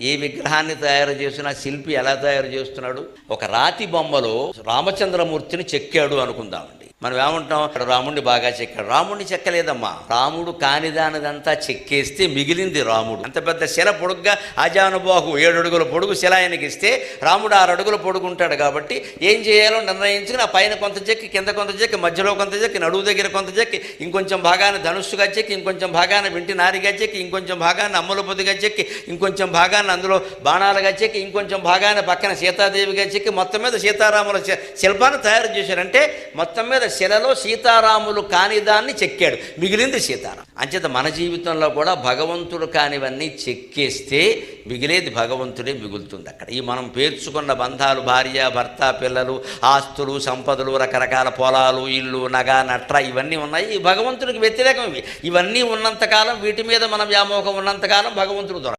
ఏ విగ్రహాన్ని తయారు చేసినా శిల్పి ఎలా తయారు చేస్తున్నాడు? ఒక రాతి బొమ్మలో రామచంద్రమూర్తిని చెక్కాడు అనుకుందామండి. మనం ఏమంటాం, రాముడిని బాగా చెక్కాడు. రాముడిని చెక్కలేదమ్మా. రాముడు కానిదానిదంతా చెక్కేస్తే మిగిలింది రాముడు. అంత పెద్ద శిల పొడుగ్గా ఆజానుబాహు 7 అడుగుల పొడుగు శిల ఆయనకి ఇస్తే రాముడు 6 అడుగుల పొడుగుంటాడు. కాబట్టి ఏం చేయాలో నిర్ణయించుకుని ఆ పైన కొంత చెక్కి, కింద కొంత చెక్కి, మధ్యలో కొంత చెక్కి, నడువు దగ్గర కొంత చెక్కి, ఇంకొంచెం భాగాన్ని ధనుస్సుగా చెక్కి, ఇంకొంచెం భాగాన్ని వింటి నారిగా చెక్కి, ఇంకొంచెం భాగాన్ని అమ్ముల పొద్దుగా చెక్కి, ఇంకొంచెం భాగాన్ని అందులో బాణాలుగా చెక్కి, ఇంకొంచెం భాగాన్ని పక్కన సీతాదేవిగా చెక్కి, మొత్తం మీద సీతారాముల శిల్పాన్ని తయారు చేశారంటే మొత్తం మీద శిలలో సీతారాములు కానిదాన్ని చెక్కాడు, మిగిలింది సీతారాం. అంచేత మన జీవితంలో కూడా భగవంతుడు కానివన్నీ చెక్కేస్తే మిగిలేది భగవంతుడే మిగులుతుంది అక్కడ. ఈ మనం పేర్చుకున్న బంధాలు, భార్య భర్త, పిల్లలు, ఆస్తులు, సంపదలు, రకరకాల పొలాలు, ఇల్లు, నగ, నట్ర ఇవన్నీ ఉన్నాయి. ఈ భగవంతుడికి వ్యతిరేకం ఇవి. ఇవన్నీ ఉన్నంతకాలం, వీటి మీద మన వ్యామోహం ఉన్నంతకాలం భగవంతుడు దొరకడు.